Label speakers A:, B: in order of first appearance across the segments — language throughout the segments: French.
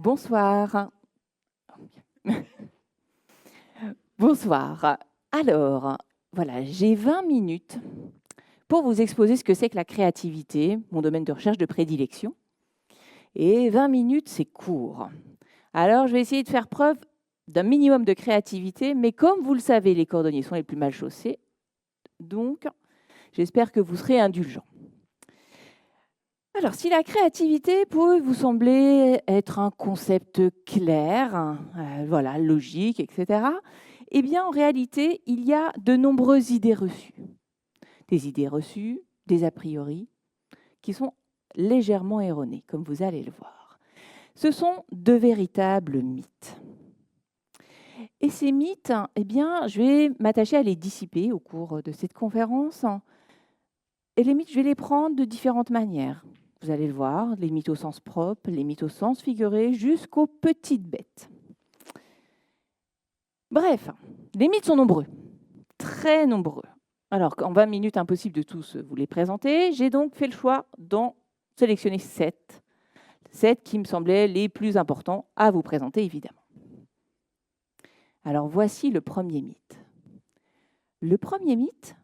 A: Bonsoir. Bonsoir. Alors, voilà, j'ai 20 minutes pour vous exposer ce que c'est que la créativité, mon domaine de recherche de prédilection. Et 20 minutes, c'est court. Alors, je vais essayer de faire preuve d'un minimum de créativité, mais comme vous le savez, les cordonniers sont les plus mal chaussés. Donc, j'espère que vous serez indulgents. Alors, si la créativité peut vous sembler être un concept clair, voilà, logique, etc., eh bien, en réalité, il y a de nombreuses idées reçues. Des idées reçues, des a priori, qui sont légèrement erronées, comme vous allez le voir. Ce sont de véritables mythes. Et ces mythes, eh bien, je vais m'attacher à les dissiper au cours de cette conférence. Et les mythes, je vais les prendre de différentes manières. Vous allez le voir, les mythes au sens propre, les mythes au sens figuré, jusqu'aux petites bêtes. Bref, les mythes sont nombreux, très nombreux. Alors, en 20 minutes, impossible de tous vous les présenter. J'ai donc fait le choix d'en sélectionner 7 qui me semblaient les plus importants à vous présenter, évidemment. Alors, voici le premier mythe. Le premier mythe,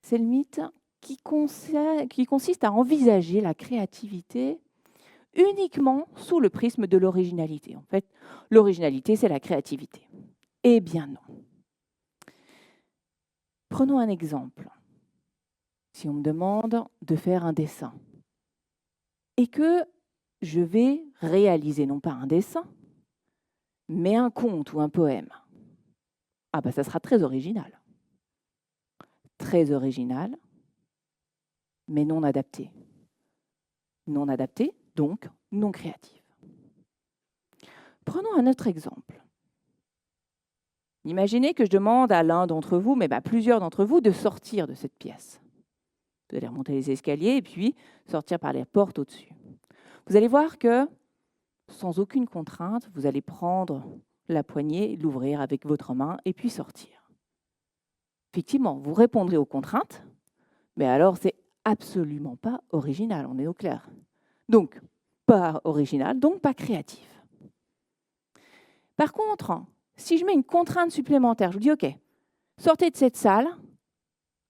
A: c'est le mythe qui consiste à envisager la créativité uniquement sous le prisme de l'originalité. En fait, l'originalité, c'est la créativité. Eh bien non. Prenons un exemple. Si on me demande de faire un dessin et que je vais réaliser non pas un dessin, mais un conte ou un poème, ah ben ça sera très original. Très original, mais non adapté. Non adapté, donc non créatif. Prenons un autre exemple. Imaginez que je demande à l'un d'entre vous, mais plusieurs d'entre vous, de sortir de cette pièce. Vous allez remonter les escaliers et puis sortir par les portes au-dessus. Vous allez voir que, sans aucune contrainte, vous allez prendre la poignée, l'ouvrir avec votre main et puis sortir. Effectivement, vous répondrez aux contraintes, mais alors c'est absolument pas original, on est au clair. Donc, pas original, donc pas créatif. Par contre, si je mets une contrainte supplémentaire, je vous dis, OK, sortez de cette salle,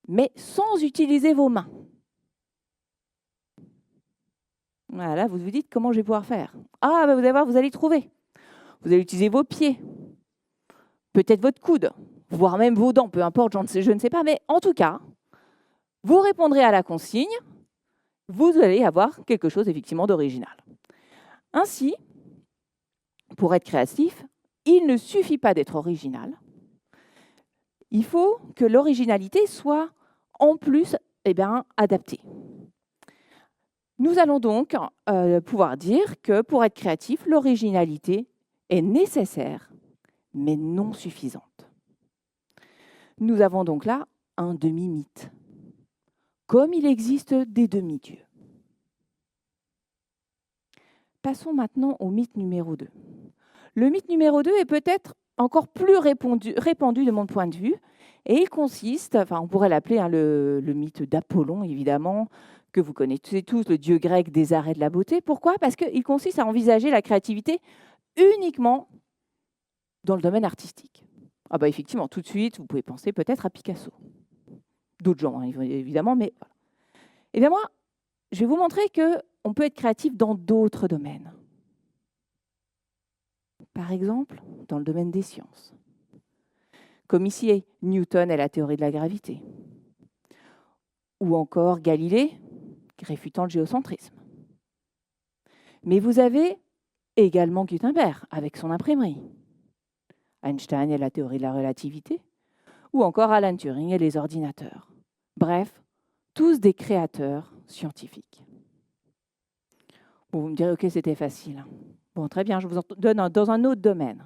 A: mais sans utiliser vos mains. Voilà, vous vous dites, comment je vais pouvoir faire? Ah, vous allez voir, vous allez trouver. Vous allez utiliser vos pieds, peut-être votre coude, voire même vos dents, peu importe, je ne sais pas, mais en tout cas, vous répondrez à la consigne, vous allez avoir quelque chose effectivement d'original. Ainsi, pour être créatif, il ne suffit pas d'être original, il faut que l'originalité soit en plus adaptée. Nous allons donc pouvoir dire que pour être créatif, l'originalité est nécessaire, mais non suffisante. Nous avons donc là un demi-mythe, comme il existe des demi-dieux. Passons maintenant au mythe numéro 2. Le mythe numéro 2 est peut-être encore plus répandu de mon point de vue, et il consiste, on pourrait l'appeler le mythe d'Apollon, évidemment, que vous connaissez tous, le dieu grec des arts et de la beauté. Pourquoi? Parce qu'il consiste à envisager la créativité uniquement dans le domaine artistique. Ah effectivement, tout de suite, vous pouvez penser peut-être à Picasso. D'autres gens, évidemment, mais voilà. Eh bien moi, je vais vous montrer qu'on peut être créatif dans d'autres domaines. Par exemple, dans le domaine des sciences. Comme ici, Newton et la théorie de la gravité. Ou encore Galilée, réfutant le géocentrisme. Mais vous avez également Gutenberg, avec son imprimerie. Einstein et la théorie de la relativité. Ou encore Alan Turing et les ordinateurs. Bref, tous des créateurs scientifiques. Bon, vous me direz, OK, c'était facile. Bon, très bien, je vous en donne dans un autre domaine.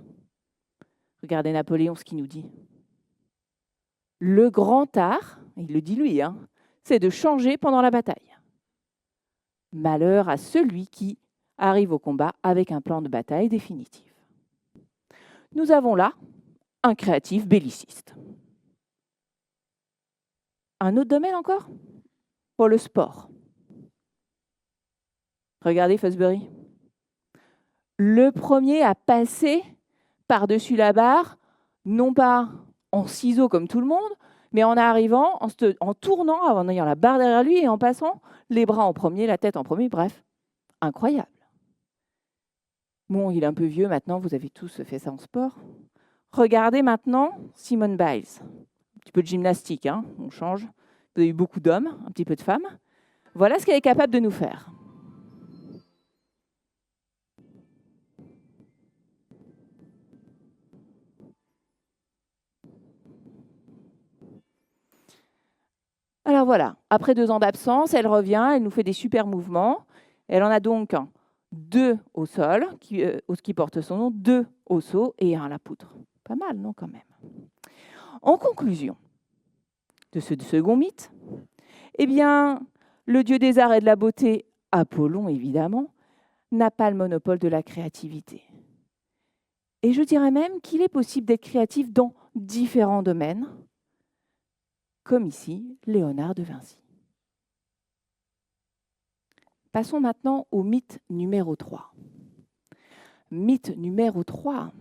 A: Regardez Napoléon, ce qu'il nous dit. Le grand art, il le dit lui, c'est de changer pendant la bataille. Malheur à celui qui arrive au combat avec un plan de bataille définitif. Nous avons là un créatif belliciste. Un autre domaine encore? Pour le sport. Regardez Fosbury. le premier à passer par-dessus la barre, non pas en ciseaux comme tout le monde, mais en arrivant, en tournant, en ayant la barre derrière lui et en passant les bras en premier, la tête en premier, bref, incroyable. Bon, il est un peu vieux maintenant, vous avez tous fait ça en sport. Regardez maintenant Simone Biles. Un petit peu de gymnastique, hein, on change. Vous avez eu beaucoup d'hommes, un petit peu de femmes. Voilà ce qu'elle est capable de nous faire. Alors voilà, après 2 ans d'absence, elle revient, elle nous fait des super mouvements. Elle en a donc 2 au sol, qui portent son nom, 2 au saut et 1 à la poutre. Pas mal, non, quand même. En conclusion de ce second mythe, eh bien, le dieu des arts et de la beauté, Apollon évidemment, n'a pas le monopole de la créativité. Et je dirais même qu'il est possible d'être créatif dans différents domaines, comme ici Léonard de Vinci. Passons maintenant au mythe numéro 3. Mythe numéro 3.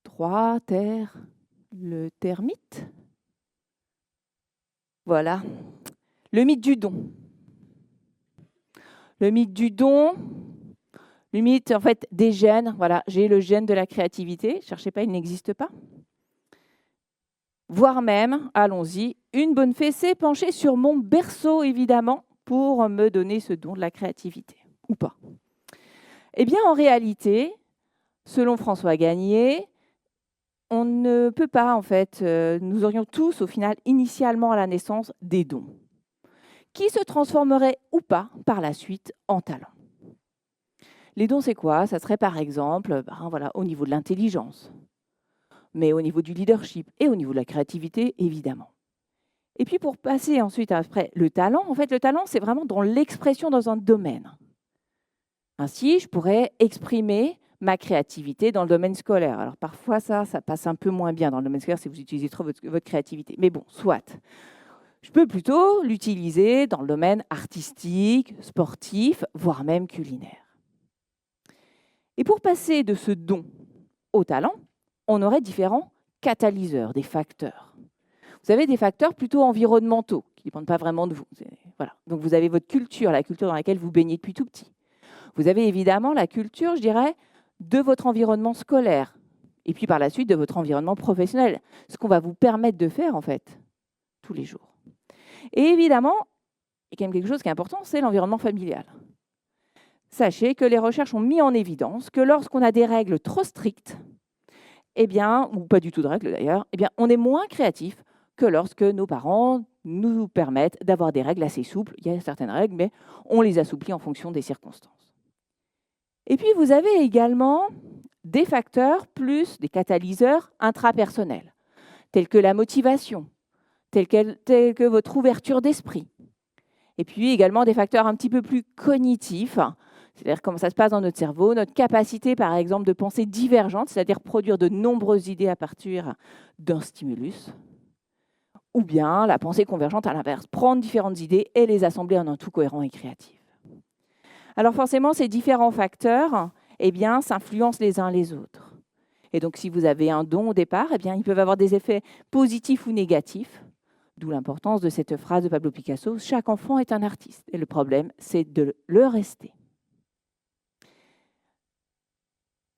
A: 3, terre, le termite. Voilà. Le mythe du don. Le mythe du don, le mythe en fait des gènes. Voilà, j'ai le gène de la créativité. Ne cherchez pas, il n'existe pas. Voire même, allons-y, une bonne fée s'est penchée sur mon berceau, évidemment, pour me donner ce don de la créativité. Ou pas. Eh bien, en réalité, selon François Gagné, on ne peut pas, en fait, nous aurions tous, au final, initialement à la naissance, des dons, qui se transformeraient ou pas, par la suite, en talents. Les dons, c'est quoi? Ça serait, par exemple, voilà, au niveau de l'intelligence, mais au niveau du leadership et au niveau de la créativité, évidemment. Et puis, pour passer ensuite après le talent, en fait, le talent, c'est vraiment dans l'expression dans un domaine. Ainsi, je pourrais exprimer ma créativité dans le domaine scolaire. Alors parfois, ça passe un peu moins bien dans le domaine scolaire si vous utilisez trop votre créativité. Mais bon, soit. Je peux plutôt l'utiliser dans le domaine artistique, sportif, voire même culinaire. Et pour passer de ce don au talent, on aurait différents catalyseurs, des facteurs. Vous avez des facteurs plutôt environnementaux, qui ne dépendent pas vraiment de vous. Voilà. Donc vous avez votre culture, la culture dans laquelle vous baignez depuis tout petit. Vous avez évidemment la culture, je dirais, de votre environnement scolaire, et puis par la suite de votre environnement professionnel, ce qu'on va vous permettre de faire en fait tous les jours. Et évidemment, il y a quand même quelque chose qui est important, c'est l'environnement familial. Sachez que les recherches ont mis en évidence que lorsqu'on a des règles trop strictes, eh bien, ou pas du tout de règles d'ailleurs, eh bien, on est moins créatif que lorsque nos parents nous permettent d'avoir des règles assez souples. Il y a certaines règles, mais on les assouplit en fonction des circonstances. Et puis, vous avez également des facteurs plus des catalyseurs intrapersonnels, tels que la motivation, tels que votre ouverture d'esprit. Et puis également des facteurs un petit peu plus cognitifs, c'est-à-dire comment ça se passe dans notre cerveau, notre capacité, par exemple, de pensée divergente, c'est-à-dire produire de nombreuses idées à partir d'un stimulus, ou bien la pensée convergente à l'inverse, prendre différentes idées et les assembler en un tout cohérent et créatif. Alors forcément, ces différents facteurs eh bien, s'influencent les uns les autres. Et donc, si vous avez un don au départ, eh bien, ils peuvent avoir des effets positifs ou négatifs, d'où l'importance de cette phrase de Pablo Picasso, « Chaque enfant est un artiste ». Et le problème, c'est de le rester.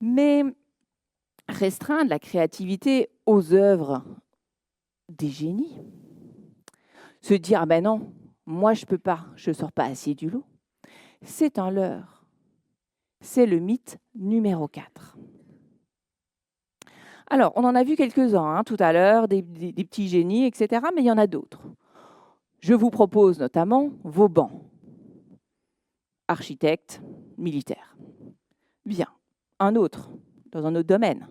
A: Mais restreindre la créativité aux œuvres des génies, se dire « Ah ben non, moi je ne peux pas, je ne sors pas assez du lot », c'est un leurre. C'est le mythe numéro 4. Alors, on en a vu quelques-uns tout à l'heure, des petits génies, etc., mais il y en a d'autres. Je vous propose notamment Vauban, architecte militaire. Bien. Un autre, dans un autre domaine,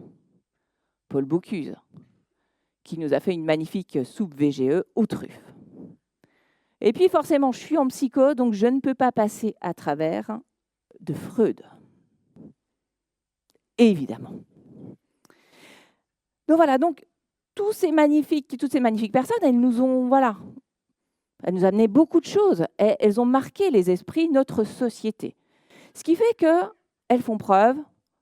A: Paul Bocuse, qui nous a fait une magnifique soupe VGE aux truffes. Et puis forcément, je suis en psycho, donc je ne peux pas passer à travers de Freud. Évidemment. Donc voilà, donc toutes ces magnifiques personnes, elles nous ont amené beaucoup de choses. Elles ont marqué les esprits, notre société. Ce qui fait que elles font preuve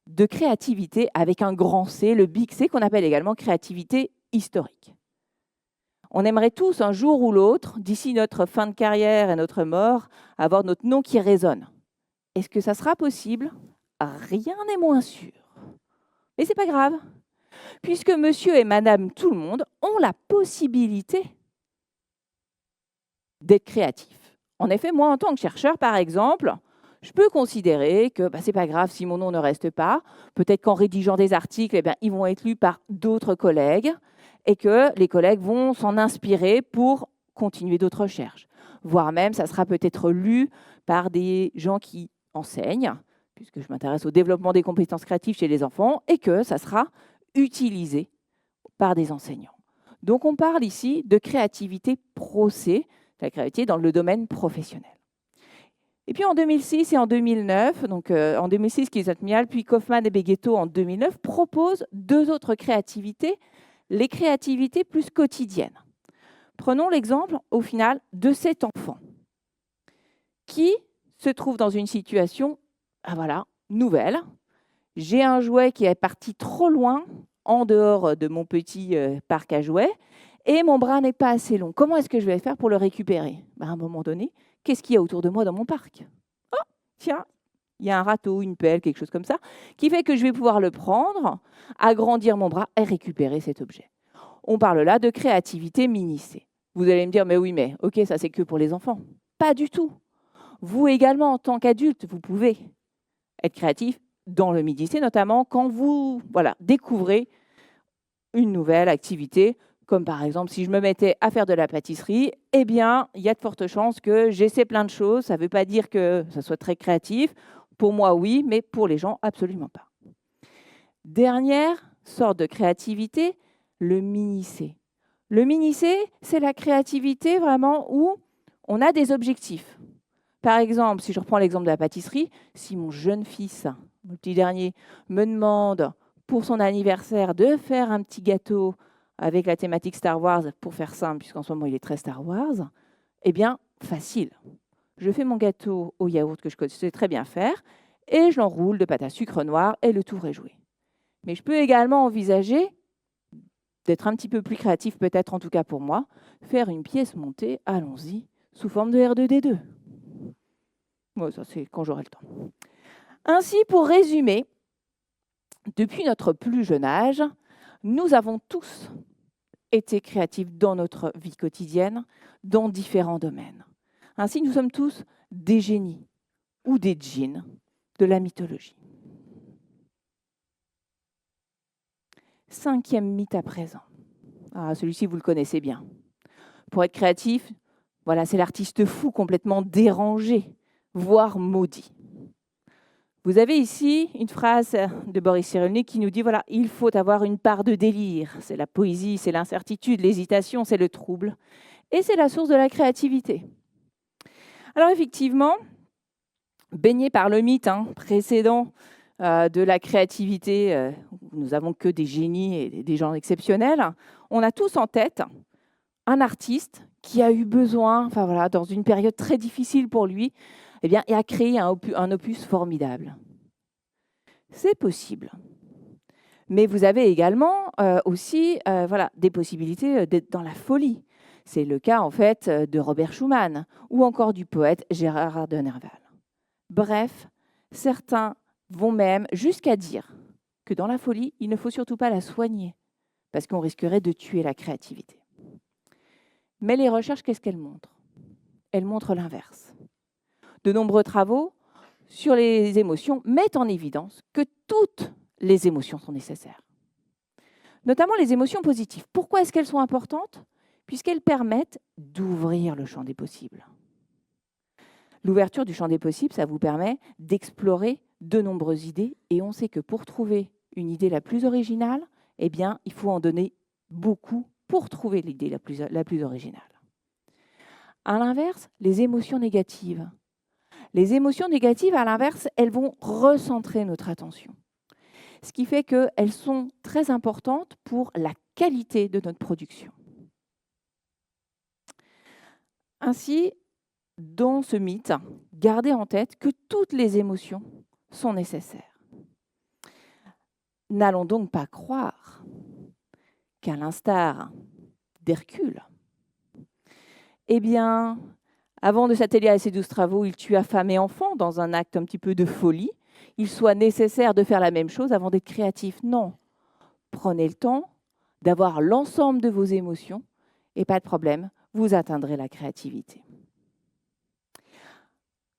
A: de créativité avec un grand C, le big C, qu'on appelle également créativité historique. On aimerait tous, un jour ou l'autre, d'ici notre fin de carrière et notre mort, avoir notre nom qui résonne. Est-ce que ça sera possible? Rien n'est moins sûr. Mais c'est pas grave, puisque monsieur et madame tout le monde ont la possibilité d'être créatifs. En effet, moi, en tant que chercheur, par exemple, je peux considérer que c'est pas grave si mon nom ne reste pas. Peut-être qu'en rédigeant des articles, ils vont être lus par d'autres collègues et que les collègues vont s'en inspirer pour continuer d'autres recherches. Voire même, ça sera peut-être lu par des gens qui enseignent, puisque je m'intéresse au développement des compétences créatives chez les enfants, et que ça sera utilisé par des enseignants. Donc on parle ici de créativité pro C, la créativité dans le domaine professionnel. Et puis en 2006 et en 2009, donc en 2006, Kizatmial, puis Kaufman et Beghetto en 2009, proposent deux autres créativités, les créativités plus quotidiennes. Prenons l'exemple, au final, de cet enfant qui se trouve dans une situation nouvelle. J'ai un jouet qui est parti trop loin, en dehors de mon petit parc à jouets, et mon bras n'est pas assez long. Comment est-ce que je vais faire pour le récupérer? À un moment donné, qu'est-ce qu'il y a autour de moi dans mon parc? Oh, tiens, il y a un râteau, une pelle, quelque chose comme ça, qui fait que je vais pouvoir le prendre, agrandir mon bras et récupérer cet objet. On parle là de créativité mini-C. Vous allez me dire, mais oui, mais ok, ça c'est que pour les enfants. Pas du tout. Vous également, en tant qu'adulte, vous pouvez être créatif dans le midi-C, notamment quand vous découvrez une nouvelle activité, comme par exemple si je me mettais à faire de la pâtisserie, il y a de fortes chances que j'essaie plein de choses. Ça ne veut pas dire que ça soit très créatif. Pour moi, oui, mais pour les gens, absolument pas. Dernière sorte de créativité, le mini-C. Le mini-C, c'est la créativité vraiment où on a des objectifs. Par exemple, si je reprends l'exemple de la pâtisserie, si mon jeune fils, mon petit dernier, me demande pour son anniversaire de faire un petit gâteau avec la thématique Star Wars, pour faire simple, puisqu'en ce moment il est très Star Wars, facile. Je fais mon gâteau au yaourt que je sais très bien faire et je l'enroule de pâte à sucre noir et le tour est joué. Mais je peux également envisager d'être un petit peu plus créatif, peut-être en tout cas pour moi, faire une pièce montée, allons-y, sous forme de R2D2. Bon, ça c'est quand j'aurai le temps. Ainsi, pour résumer, depuis notre plus jeune âge, nous avons tous été créatifs dans notre vie quotidienne, dans différents domaines. Ainsi, nous sommes tous des génies ou des djinns de la mythologie. 5e mythe à présent. Celui-ci, vous le connaissez bien. Pour être créatif, c'est l'artiste fou complètement dérangé, voire maudit. Vous avez ici une phrase de Boris Cyrulnik qui nous dit il faut avoir une part de délire. C'est la poésie, c'est l'incertitude, l'hésitation, c'est le trouble. Et c'est la source de la créativité. Alors effectivement, baigné par le mythe précédent de la créativité, nous n'avons que des génies et des gens exceptionnels, on a tous en tête un artiste qui a eu besoin, dans une période très difficile pour lui, et a créé un opus formidable. C'est possible. Mais vous avez également aussi des possibilités d'être dans la folie. C'est le cas en fait de Robert Schumann ou encore du poète Gérard de Nerval. Bref, certains vont même jusqu'à dire que dans la folie, il ne faut surtout pas la soigner parce qu'on risquerait de tuer la créativité. Mais les recherches, qu'est-ce qu'elles montrent? Elles montrent l'inverse. De nombreux travaux sur les émotions mettent en évidence que toutes les émotions sont nécessaires, notamment les émotions positives. Pourquoi est-ce qu'elles sont importantes? Puisqu'elles permettent d'ouvrir le champ des possibles. L'ouverture du champ des possibles, ça vous permet d'explorer de nombreuses idées et on sait que pour trouver une idée la plus originale, il faut en donner beaucoup pour trouver l'idée la plus originale. À l'inverse, les émotions négatives. Les émotions négatives, à l'inverse, elles vont recentrer notre attention. Ce qui fait qu'elles sont très importantes pour la qualité de notre production. Ainsi, dans ce mythe, gardez en tête que toutes les émotions sont nécessaires. N'allons donc pas croire qu'à l'instar d'Hercule, eh bien, avant de s'atteler à ces 12 travaux, il tua femme et enfant dans un acte un petit peu de folie. Il soit nécessaire de faire la même chose avant d'être créatif. Non, prenez le temps d'avoir l'ensemble de vos émotions et pas de problème, vous atteindrez la créativité.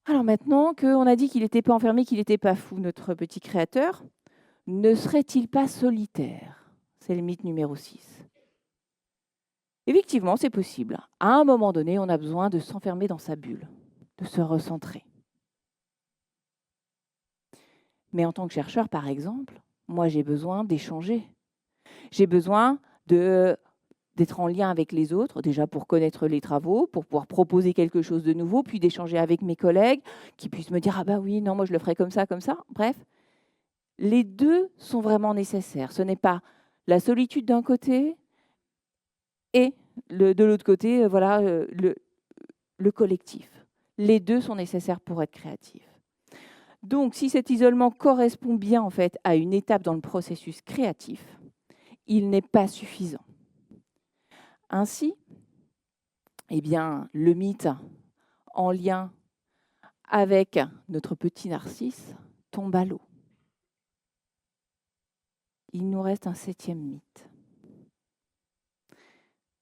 A: Alors maintenant qu'on a dit qu'il n'était pas enfermé, qu'il n'était pas fou, notre petit créateur, ne serait-il pas solitaire? C'est le mythe numéro 6. Effectivement, c'est possible. À un moment donné, on a besoin de s'enfermer dans sa bulle, de se recentrer. Mais en tant que chercheur, par exemple, moi, j'ai besoin d'échanger. J'ai besoin d'être en lien avec les autres, déjà pour connaître les travaux, pour pouvoir proposer quelque chose de nouveau, puis d'échanger avec mes collègues qui puissent me dire « Ah bah oui, non, moi je le ferai comme ça, comme ça ». Bref, les deux sont vraiment nécessaires. Ce n'est pas la solitude d'un côté et de l'autre côté, voilà, le collectif. Les deux sont nécessaires pour être créatif. Donc, si cet isolement correspond bien en fait à une étape dans le processus créatif, il n'est pas suffisant. Ainsi, eh bien, le mythe en lien avec notre petit Narcisse tombe à l'eau. Il nous reste un 7e mythe.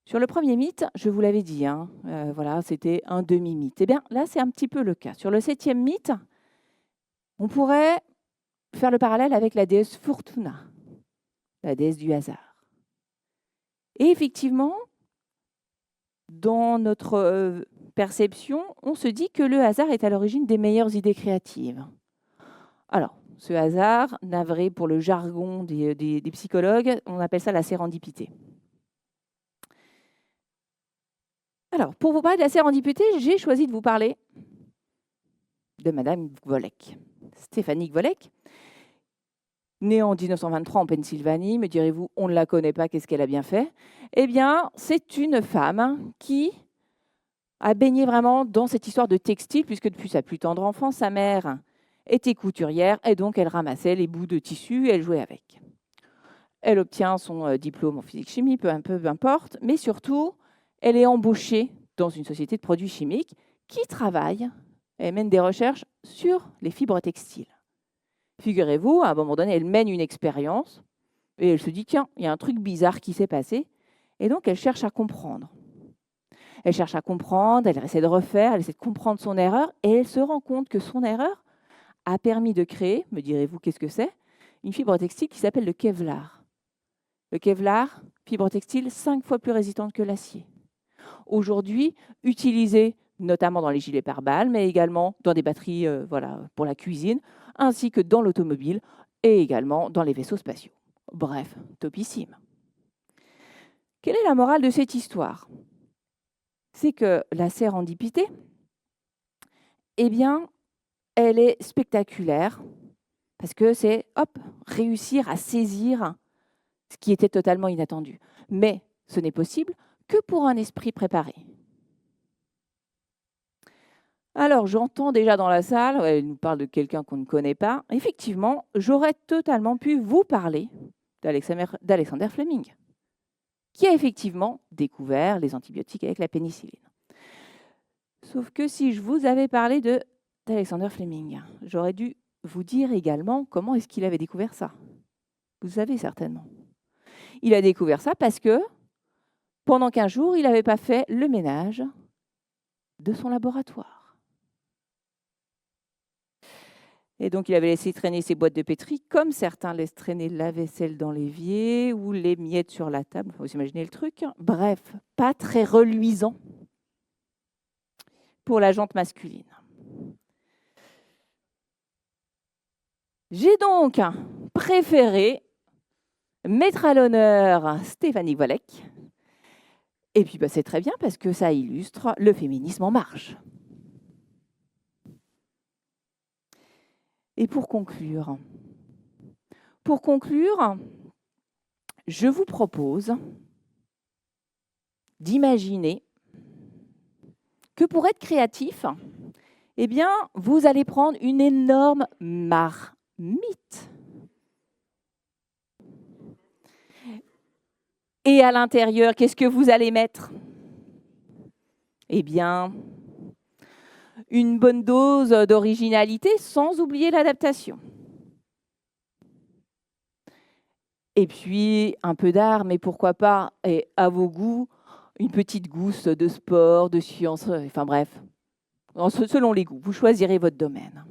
A: Sur le premier mythe, je vous l'avais dit, voilà, c'était un demi-mythe. Eh bien, là, c'est un petit peu le cas. Sur le 7e mythe, on pourrait faire le parallèle avec la déesse Fortuna, la déesse du hasard. Et effectivement, dans notre perception, on se dit que le hasard est à l'origine des meilleures idées créatives. Alors, ce hasard, navré pour le jargon des psychologues, on appelle ça la sérendipité. Alors, pour vous parler de la sérendipité, j'ai choisi de vous parler de Madame Gwollec. Stéphanie Gwollec, née en 1923 en Pennsylvanie, me direz-vous, on ne la connaît pas, qu'est-ce qu'elle a bien fait? Eh bien, c'est une femme qui a baigné vraiment dans cette histoire de textile, puisque depuis sa plus tendre enfance, sa mère était couturière, et donc elle ramassait les bouts de tissu et elle jouait avec. Elle obtient son diplôme en physique-chimie, peu importe, mais surtout, elle est embauchée dans une société de produits chimiques qui travaille et mène des recherches sur les fibres textiles. Figurez-vous, à un moment donné, elle mène une expérience et elle se dit, tiens, il y a un truc bizarre qui s'est passé. Et donc, elle cherche à comprendre. Elle cherche à comprendre, elle essaie de refaire, elle essaie de comprendre son erreur et elle se rend compte que son erreur a permis de créer, me direz-vous, qu'est-ce que c'est? Une fibre textile qui s'appelle le Kevlar. Le Kevlar, fibre textile 5 fois plus résistante que l'acier. Aujourd'hui, utilisée notamment dans les gilets pare-balles, mais également dans des batteries pour la cuisine, ainsi que dans l'automobile et également dans les vaisseaux spatiaux. Bref, topissime. Quelle est la morale de cette histoire? C'est que la sérendipité, eh bien, elle est spectaculaire parce que c'est, réussir à saisir ce qui était totalement inattendu. Mais ce n'est possible que pour un esprit préparé. Alors, j'entends déjà dans la salle, elle nous parle de quelqu'un qu'on ne connaît pas. Effectivement, j'aurais totalement pu vous parler d'Alexander Fleming, qui a effectivement découvert les antibiotiques avec la pénicilline. Sauf que si je vous avais parlé d'Alexander Fleming, j'aurais dû vous dire également comment est-ce qu'il avait découvert ça. Vous savez certainement. Il a découvert ça parce que pendant 15 jours, il n'avait pas fait le ménage de son laboratoire. Et donc, il avait laissé traîner ses boîtes de pétri, comme certains laissent traîner la vaisselle dans l'évier ou les miettes sur la table. Vous imaginez le truc. Bref, pas très reluisant pour la jante masculine. J'ai donc préféré mettre à l'honneur Stéphanie Gwollec. Et puis, c'est très bien parce que ça illustre le féminisme en marche. Et pour conclure, je vous propose d'imaginer que pour être créatif, Eh bien, vous allez prendre une énorme marmite. Et à l'intérieur, qu'est-ce que vous allez mettre? Eh bien, une bonne dose d'originalité sans oublier l'adaptation. Et puis, un peu d'art, mais pourquoi pas, et à vos goûts, une petite gousse de sport, de science, enfin bref, selon les goûts, vous choisirez votre domaine.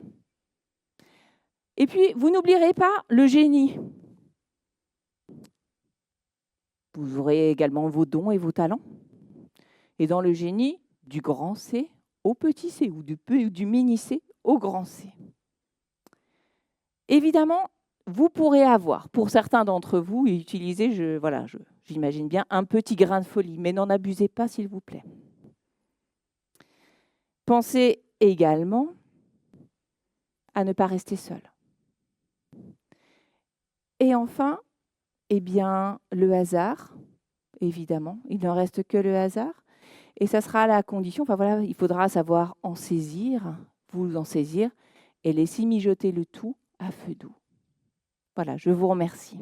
A: Et puis, vous n'oublierez pas le génie. Vous aurez également vos dons et vos talents. Et dans le génie, du grand C au petit c, ou du mini c au grand C. Évidemment, vous pourrez avoir, pour certains d'entre vous, et utiliser, j'imagine bien, un petit grain de folie, mais n'en abusez pas, s'il vous plaît. Pensez également à ne pas rester seul. Et enfin, eh bien, le hasard, évidemment, il ne reste que le hasard. Et ça sera la condition, enfin voilà, il faudra savoir en saisir, vous en saisir, et laisser mijoter le tout à feu doux. Voilà, je vous remercie.